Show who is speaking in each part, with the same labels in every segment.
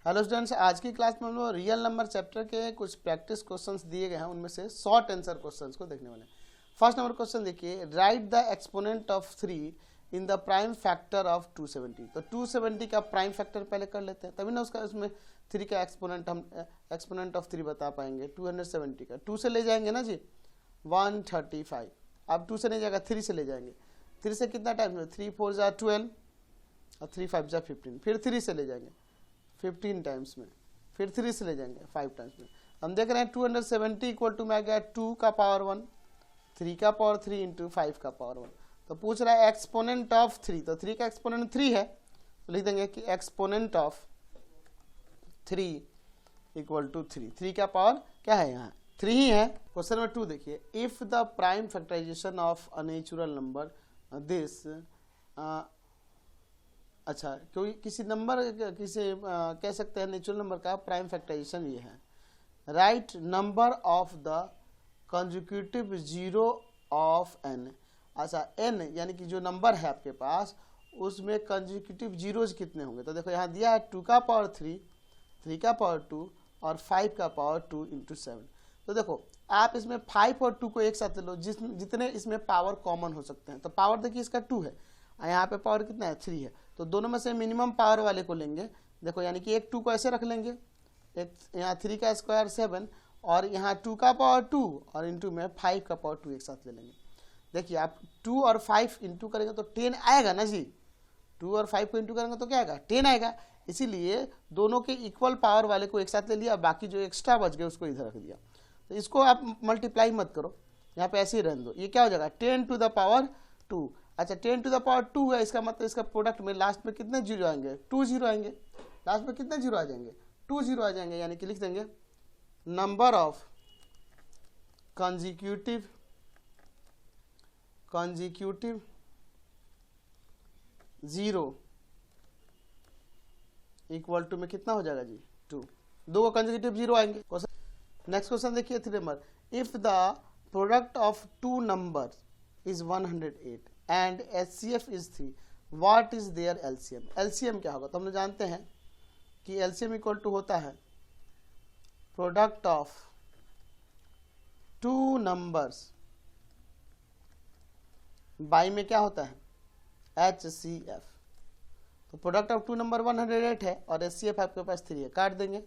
Speaker 1: Hello students, आज की class में हम लोग रियल नंबर चैप्टर के कुछ प्रैक्टिस क्वेश्चंस दिए गए हैं, उनमें से शॉर्ट आंसर क्वेश्चंस को देखने वाले हैं। फर्स्ट नंबर क्वेश्चन देखिए, right the exponent of 3 in the prime factor of 270। तो 270 का प्राइम फैक्टर पहले कर लेते हैं, तभी ना उसका उसमें 3 का एक्सपोनेंट हम एक्सपोनेंट ऑफ 3 बता पाएंगे। 270 का 2 से ले जाएंगे ना जी 135। अब 2 से नहीं जाएगा, 3 से ले जाएंगे। 3 से कितना टाइम, 3 4 जा 12 और 3 5 जा 15। फिर 3 से ले जाएंगे 15 टाइम्स में, फिर 3 से ले जाएंगे 5 टाइम्स में। हम देख रहे हैं 270 इक्वल टू में आ गया 2 का पावर 1, 3 का पावर 3 इंटू 5 का पावर 1। तो पूछ रहा है एक्सपोनेंट ऑफ 3, तो 3 का एक्सपोनेंट 3 है, तो लिख देंगे कि एक्सपोनेंट ऑफ 3 इक्वल टू 3। 3 का पावर क्या है, यहाँ 3 ही है। क्वेश्चन नंबर 2 देखिए, if the prime factorization of a natural number this, अच्छा क्योंकि किसी नंबर कह सकते हैं नेचुरल नंबर का प्राइम फैक्टराइजेशन ये है, write number of the consecutive zero of N. अच्छा एन यानी कि जो नंबर है आपके पास उसमें कंसेक्यूटिव जीरोज कितने होंगे। तो देखो यहाँ दिया है 2 का पावर 3, 3 का पावर 2 और 5 का पावर 2 इंटू 7। तो देखो आप इसमें 5 और 2 को एक साथ ले लो, जितने इसमें पावर कॉमन हो सकते हैं। तो पावर देखिए इसका 2 है, यहाँ पे पावर कितना है 3 है, तो दोनों में से मिनिमम पावर वाले को लेंगे। देखो यानी कि एक 2 को ऐसे रख लेंगे, एक यहाँ 3 का स्क्वायर 7 और यहाँ 2 का पावर 2 और इंटू में 5 का पावर 2 एक साथ ले लेंगे। देखिए आप 2 और 5 इंटू करेंगे तो 10 आएगा ना जी, 2 और 5 को इंटू करेंगे तो क्या आएगा 10 आएगा। इसीलिए दोनों के इक्वल पावर वाले को एक साथ ले लिया, बाकी जो एक्स्ट्रा बच गए उसको इधर रख दिया। तो इसको आप मल्टीप्लाई मत करो, यहाँ पे ऐसे ही रहने दो। ये क्या हो जाएगा 10 टू द पावर 2। अच्छा 10 टू द पावर 2 है, इसका मतलब इसका प्रोडक्ट में लास्ट में कितने जीरो आएंगे, 2 जीरो आएंगे। लास्ट में कितने जीरो आ जाएंगे, 2 जीरो आ जाएंगे। यानी कि लिख देंगे number of consecutive zero equal to में कितना हो जाएगा जी 2। दो को कंसेक्यूटिव जीरो आएंगे। नेक्स्ट क्वेश्चन देखिए 3 number, if the product of 2 number is 108 and HCF is 3, what is their LCM। LCM क्या होगा, तो हम लोग जानते हैं कि LCM इक्वल टू होता है प्रोडक्ट ऑफ 2 नंबर्स बाई में क्या होता है HCF। तो प्रोडक्ट ऑफ 2 नंबर 108 है और HCF आपके पास 3 है, काट देंगे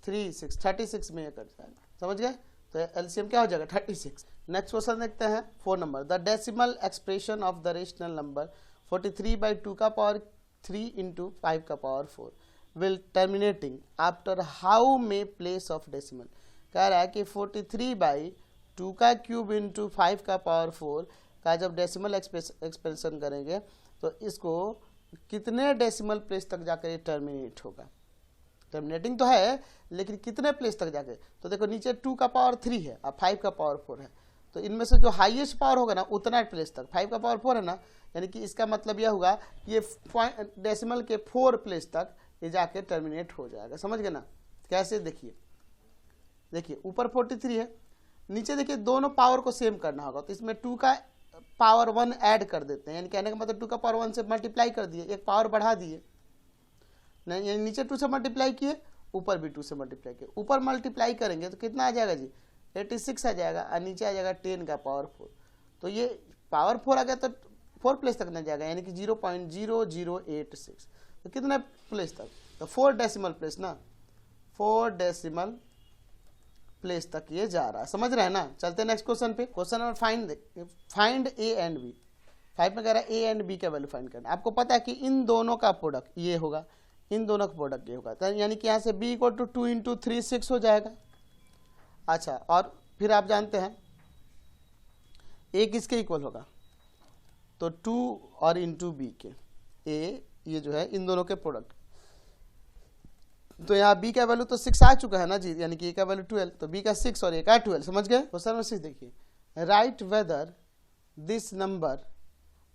Speaker 1: 3 6 36 में ये कट जाएगा, समझ गए। तो LCM क्या हो जाएगा 36। नेक्स्ट क्वेश्चन देखते हैं 4 number, the decimal expression of the rational number 43 by 2 का पावर 3 इंटू 5 का power 4 will terminating after how may place of decimal. कह रहा है कि 43 बाई 2 का क्यूब इंटू 5 का पावर 4 का जब डेसिमल एक्सपेंशन करेंगे तो इसको कितने डेसिमल प्लेस तक जाकर ये टर्मिनेट होगा। टर्मिनेटिंग तो है लेकिन कितने प्लेस तक जाके, तो देखो नीचे 2 का पावर 3 है और 5 का पावर 4 है, तो इनमें से जो हाईएस्ट पावर होगा ना उतना प्लेस तक, 5 का पावर 4 है ना, यानी कि इसका मतलब यह होगा कि ये डेसिमल के 4 प्लेस तक ये जाके टर्मिनेट हो जाएगा, समझ गए ना। कैसे देखिए, देखिए ऊपर 43 है, नीचे देखिए दोनों पावर को सेम करना होगा, तो इसमें 2 का पावर 1 ऐड कर देते हैं, यानी कहने का मतलब 2 का पावर 1 से मल्टीप्लाई कर दिए, एक पावर बढ़ा दिए नहीं, यानी नीचे 2 से मल्टीप्लाई किए, ऊपर भी 2 से मल्टीप्लाई किए। ऊपर मल्टीप्लाई करेंगे तो कितना आ जाएगा जी 86 आ जाएगा और नीचे आ जाएगा 10 का पावर 4। तो ये पावर 4 आ गया तो 4 प्लेस तक नहीं जाएगा, यानी कि 0.0086। तो कितने प्लेस तक, तो 4 डेसिमल प्लेस ना, 4 डेसिमल प्लेस तक ये जा रहा है, समझ रहे हैं ना। चलते हैं नेक्स्ट क्वेश्चन पे। Question number find A and B। 5 में कह रहा है A एंड B का वैल्यू फाइंड करना है। आपको पता है कि इन दोनों का प्रोडक्ट ये होगा, इन दोनों का प्रोडक्ट ये होगा, तो यानी कि यहाँ से B इक्वल टू 2 इंटू 3 6 हो जाएगा। अच्छा और फिर आप जानते हैं A किसके इक्वल होगा, तो 2 और इंटू B के, A ये जो है इन दोनों के प्रोडक्ट। तो यहाँ B का वैल्यू तो 6 आ चुका है ना जी, यानी कि A का वैल्यू 12, तो B का 6 और A का 12, समझ गए। क्वेश्चन नंबर 6 देखिए, right whether this number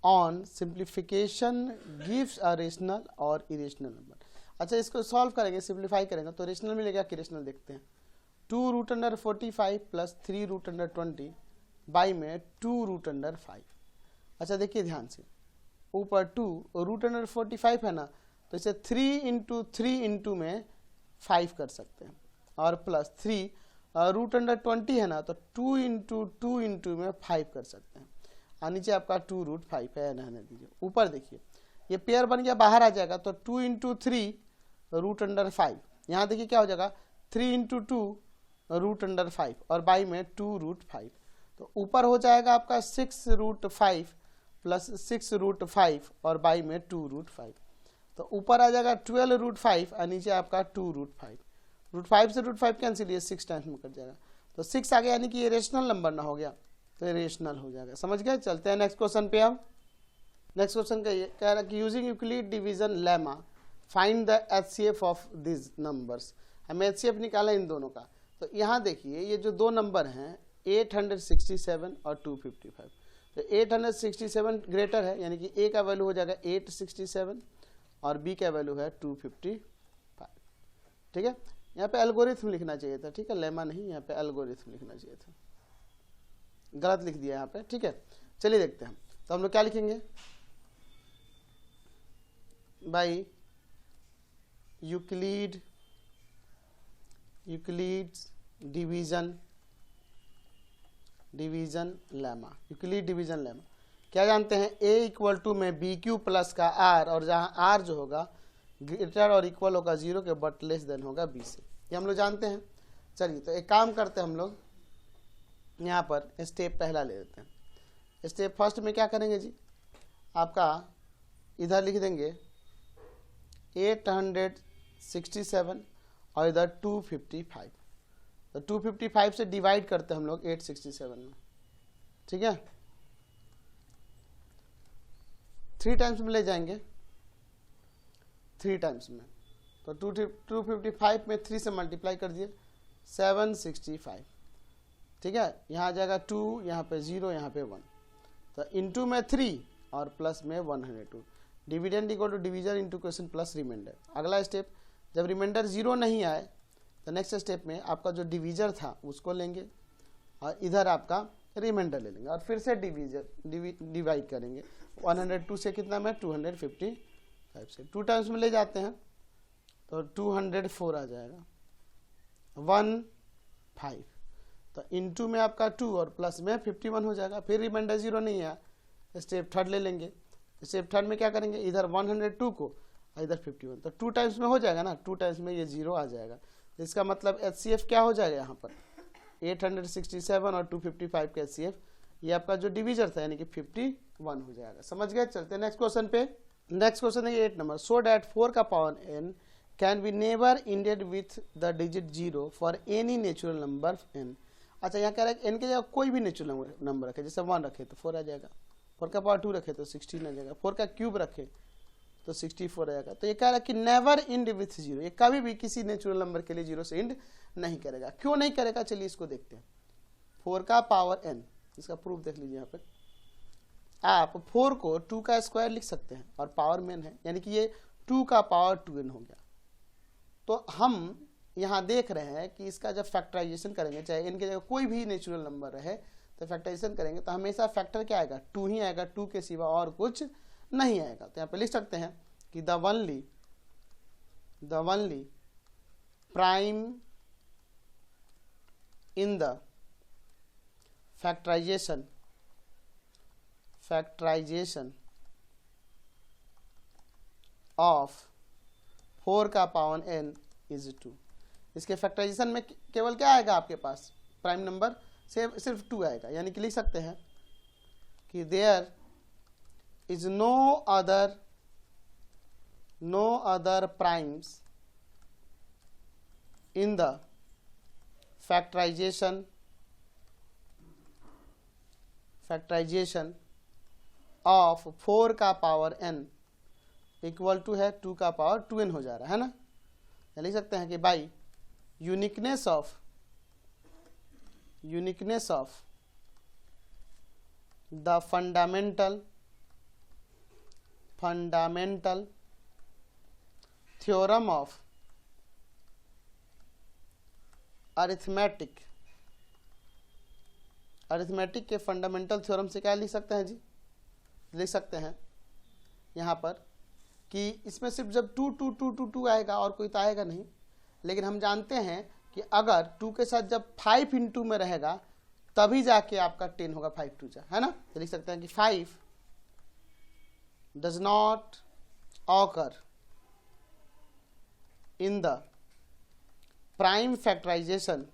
Speaker 1: on simplification gives a rational और इरेशनल नंबर। अच्छा इसको सॉल्व करेंगे, सिंप्लीफाई करेंगे तो रेशनल मिलेगा कि इरेशनल, देखते हैं। 2 root under 45 plus 3 root under 20 by में 2 रूट अंडर 5। अच्छा देखिए ध्यान से, ऊपर 2 रूट अंडर 45 है ना, तो इसे 3 इंटू 3 इंटू में 5 कर सकते हैं, और प्लस 3 रूट अंडर 20 है ना, तो 2 इंटू 2 इंटू में 5 कर सकते हैं, और नीचे आपका 2 रूट 5 है, रहने दीजिए। ऊपर देखिए ये पेयर बन गया, बाहर आ जाएगा, तो 2 इंटू 3 रूट अंडर 5, यहाँ देखिए क्या हो जाएगा 3 इंटू 2 रूट अंडर 5, और बाई में 2 रूट 5, तो ऊपर हो जाएगा आपका 6 रूट 5 प्लस 6 रूट 5 और बाई में 2 रूट 5, तो ऊपर आ जाएगा 12 रूट 5 और नीचे आपका 2 रूट 5। रूट 5 से रूट 5 कैंसिल, ये 6 टाइम्स में कट जाएगा, तो 6 आ गया, यानी कि ये रेशनल नंबर ना हो गया, तो ये रेशनल हो जाएगा। समझ गए? चलते हैं नेक्स्ट क्वेश्चन पे। हम नेक्स्ट क्वेश्चन का ये कह रहा है कि using Euclid division lemma find the HCF of this numbers. हमें एचसीएफ निकाला इन दोनों का, तो यहाँ देखिए ये जो दो नंबर हैं 867 और 255, तो 867 ग्रेटर है, यानी कि ए का वैल्यू हो जाएगा 867 और बी का वैल्यू है 255। ठीक है, यहाँ पे एल्गोरिथम लिखना चाहिए था, ठीक है, लेमा नहीं, यहाँ पे एल्गोरिथम लिखना चाहिए था, गलत लिख दिया यहाँ पे। ठीक है, चलिए देखते हैं, तो हम लोग क्या लिखेंगे भाई, Euclid division lemma, Euclid division lemma क्या जानते हैं, a इक्वल टू में बी क्यू प्लस का r, और जहाँ r जो होगा ग्रेटर और इक्वल होगा 0 के बट लेस देन होगा b से, ये हम लोग जानते हैं। चलिए तो एक काम करते हैं, हम लोग यहाँ पर स्टेप पहला ले लेते हैं। स्टेप फर्स्ट में क्या करेंगे जी, आपका इधर लिख देंगे 867 और इधर 255, तो 255 से डिवाइड करते हैं हम लोग 867 में, ठीक है, 3 टाइम्स में ले जाएंगे, 3 टाइम्स में, तो 255 में 3 से मल्टीप्लाई कर दिए 765, ठीक है, यहाँ आ जाएगा 2, यहाँ पे 0, यहाँ पे 1, तो इंटू में 3 और प्लस में 102, dividend equal to division into question plus reminder. अगला स्टेप, जब रिमाइंडर 0 नहीं आए तो नेक्स्ट स्टेप में आपका जो डिवीजर था उसको लेंगे और इधर आपका रिमाइंडर ले लेंगे और फिर से डिवाइड करेंगे 102 से, कितना में 255 से, 2 टाइम्स में ले जाते हैं तो 204 आ जाएगा 15, तो इंटू में आपका 2 और प्लस में 51 हो जाएगा। फिर रिमाइंडर 0 नहीं है, स्टेप थर्ड ले लेंगे, स्टेप थर्ड में क्या करेंगे, इधर 102 को और इधर 51, तो 2 टाइम्स में हो जाएगा ना, 2 टाइम्स में ये 0 आ जाएगा, तो इसका मतलब एचसीएफ क्या हो जाएगा यहाँ पर 867 और 255 का एचसीएफ, ये आपका जो डिवीजर था यानी कि 51 हो जाएगा। समझ गए? चलते हैं नेक्स्ट क्वेश्चन पे। नेक्स्ट क्वेश्चन है 8 नंबर, सो डैट 4 का power n can be never ended with the digit 0 for any natural number n। अच्छा, यहाँ कह रहा है n की जगह कोई भी नेचुरल नंबर रखे, जैसे 1 रखे तो 4 आ जाएगा, 4 का पावर 2 रखे तो 16 आ जाएगा, 4 का क्यूब रखे तो 64 आ जाएगा। तो ये कह रहा है कि नेवर इंड विथ 0, ये कभी भी किसी नेचुरल नंबर के लिए 0 से इंड नहीं करेगा। क्यों नहीं करेगा, चलिए इसको देखते हैं। 4 का पावर n, इसका प्रूफ देख लीजिए यहाँ पे, आप 4 को 2 का स्क्वायर लिख सकते हैं और पावर में है, यानी कि ये 2 का पावर 2n हो गया। तो हम यहाँ देख रहे हैं कि इसका जब फैक्टराइजेशन करेंगे, चाहे n की जगह कोई भी नेचुरल नंबर रहे, तो फैक्टराइजेशन करेंगे तो हमेशा फैक्टर क्या आएगा, 2 ही आएगा, 2 के सिवा और कुछ नहीं आएगा। तो यहाँ पे लिख सकते हैं कि the only prime in the factorization of 4 का पावर n इज 2। इसके फैक्टराइजेशन में केवल क्या आएगा आपके पास, प्राइम नंबर से सिर्फ 2 आएगा, यानी कि लिख सकते हैं कि there is no other primes in the factorization of 4 का पावर n इक्वल टू है 2 का पावर 2n हो जा रहा है ना। लिख सकते हैं कि by uniqueness of the fundamental theorem of arithmetic के फंडामेंटल थ्योरम से क्या लिख सकते हैं जी, लिख सकते हैं यहाँ पर कि इसमें सिर्फ जब 2 2 2 2 2 आएगा और कोई तो आएगा नहीं, लेकिन हम जानते हैं कि अगर 2 के साथ जब 5 इंटू में रहेगा तभी जाके आपका 10 होगा, 5 2 जा, है ना। तो लिख सकते हैं कि 5 does not occur in the prime factorization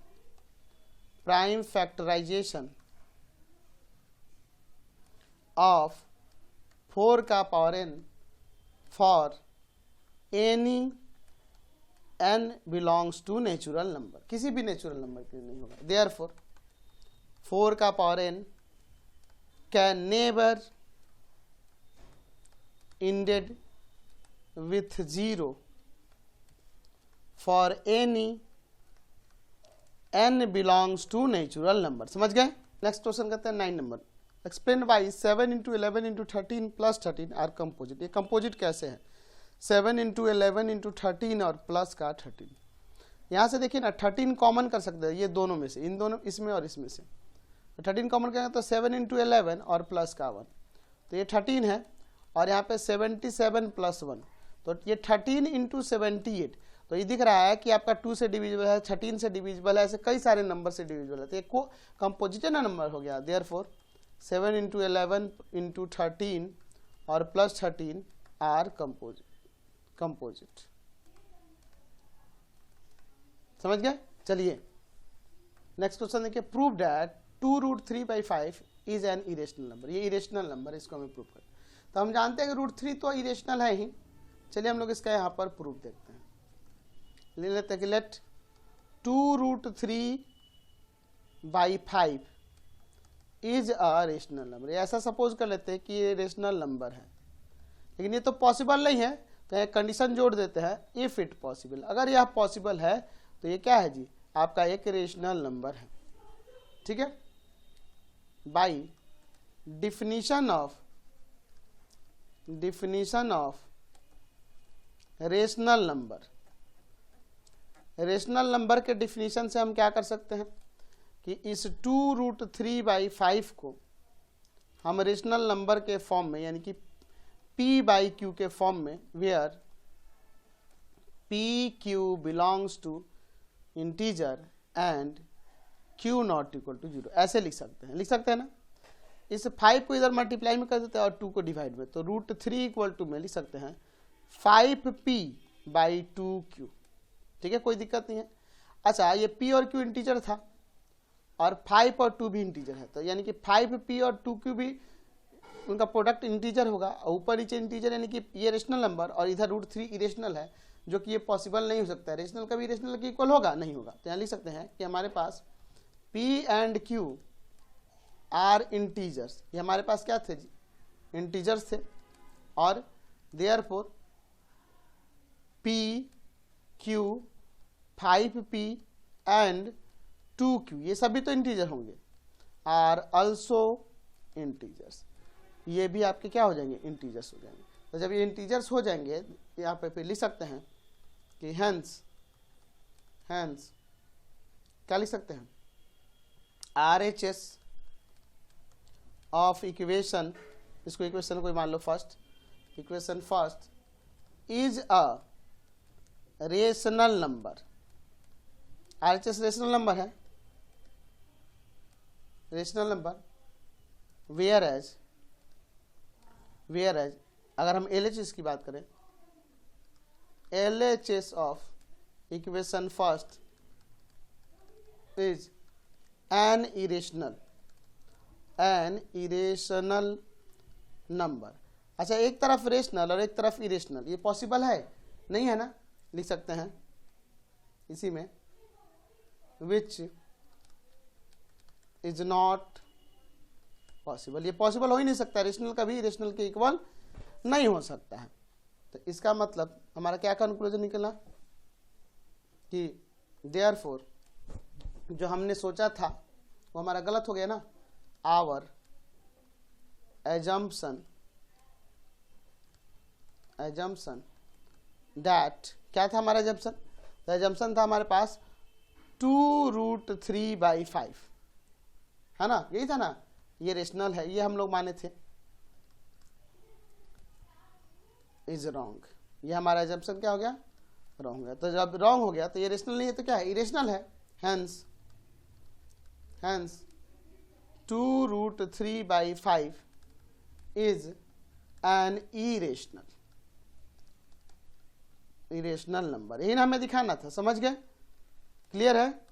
Speaker 1: of 4 का power n for any n belongs to natural number, किसी भी नेचुरल नंबर के लिए नहीं होगा। देयरफॉर 4 का power n can never ended with 0 for any n belongs to natural number। समझ गए। नेक्स्ट क्वेश्चन करते हैं 9 number. Explain why 7 into 11 into 13 plus 13 are composite. ये कंपोजिट कैसे है? 7 इंटू 11 इंटू 13 और प्लस का 13। यहाँ से देखिए ना 13 कॉमन कर सकते हैं ये दोनों में से, इन दोनों, इसमें और इसमें से। 13 कॉमन करेंगे तो 7 इंटू 11 और प्लस का 1, तो ये 13 है। और यहाँ पे 77 प्लस 1, तो ये 13 इंटू 78। तो ये दिख रहा है कि आपका 2 से डिविजिबल है, 13 से डिविजिबल है, ऐसे कई सारे नंबर से डिविजिबल है, तो ये को कंपोजिट नंबर हो गया। देयरफॉर 7 इंटू 11 इंटू 13 और प्लस 13 आर कंपोजिट। समझ गए। चलिए नेक्स्ट क्वेश्चन देखिए। Prove that 2√3/5 is an irrational number. ये इरेशनल नंबर, इसको हमें प्रूव करें। तो हम जानते हैं कि √3 तो इरेशनल है ही। चलिए हम लोग इसका यहाँ पर प्रूफ देखते हैं। ले लेते हैं कि let 2√3/5 is a rational number. ऐसा सपोज कर लेते हैं कि ये रेशनल नंबर है, लेकिन ये तो पॉसिबल नहीं है, तो एक कंडीशन जोड़ देते हैं, इफ इट पॉसिबल। अगर यह पॉसिबल है तो ये क्या है जी, आपका एक रेशनल नंबर है। ठीक है। By definition of rational number. Rational number के डिफिनीशन से हम क्या कर सकते हैं कि इस 2√3/5 को हम रेशनल नंबर के फॉर्म में, यानी कि p/q के फॉर्म में, where p/q belongs to integer and q not equal to 0, ऐसे लिख सकते हैं। लिख सकते हैं ना। इस 5 को इधर मल्टीप्लाई में कर देते हैं और 2 को डिवाइड में, तो √3 इक्वल टू में लिख सकते हैं 5p/2q। ठीक है, कोई दिक्कत नहीं है। अच्छा, ये p और q इंटीजर था और 5 और 2 भी इंटीजर है, तो यानी कि 5p और 2q भी उनका प्रोडक्ट इंटीजर होगा, और ऊपर नीचे इंटीजर, यानी कि ये रेशनल नंबर और इधर √3 इरेशनल है, जो कि ये पॉसिबल नहीं हो सकता है। रेशनल कभी इरेशनल के इक्वल होगा? नहीं होगा। तो यहाँ लिख सकते हैं कि हमारे पास p and q are integers. ये हमारे पास क्या थे जी, इंटीजर्स थे, और therefore p q 5p and 2q ये सभी तो इंटीजर होंगे, आर अल्सो इंटीजर्स। ये भी आपके क्या हो जाएंगे, इंटीजर्स हो जाएंगे। तो जब ये इंटीजर्स हो जाएंगे, यहाँ पे फिर लिख सकते हैं कि हेंस क्या लिख सकते हैं, RHS ऑफ इक्वेशन, इसको इक्वेशन को मान लो first, equation first is a rational number. RHS rational number है, रेशनल नंबर। वेयर एज अगर हम LHS की बात करें, LHS of equation first is an irrational number. अच्छा, एक तरफ रेशनल और एक तरफ इरेशनल, ये पॉसिबल है? नहीं है ना। लिख सकते हैं इसी में विच इज नॉट पॉसिबल। ये पॉसिबल हो ही नहीं सकता, रेशनल कभी इरेशनल के इक्वल नहीं हो सकता है। तो इसका मतलब हमारा क्या कंक्लूजन निकला कि देयरफॉर जो हमने सोचा था वो हमारा गलत हो गया ना। आवर एजम्पशन दैट, क्या था हमारा एजम्पशन? एजम्पशन था हमारे पास 2√3/5, है ना, यही था ना। ये रेशनल है, ये हम लोग माने थे। Is wrong. ये हमारा एजम्पशन क्या हो गया, रॉन्ग हो गया। तो जब रॉन्ग हो गया तो ये रेशनल नहीं है तो क्या है, इरेशनल है। Hence 2√3/5 is an irrational number. यही ना हमें दिखाना था, समझ गए, क्लियर है।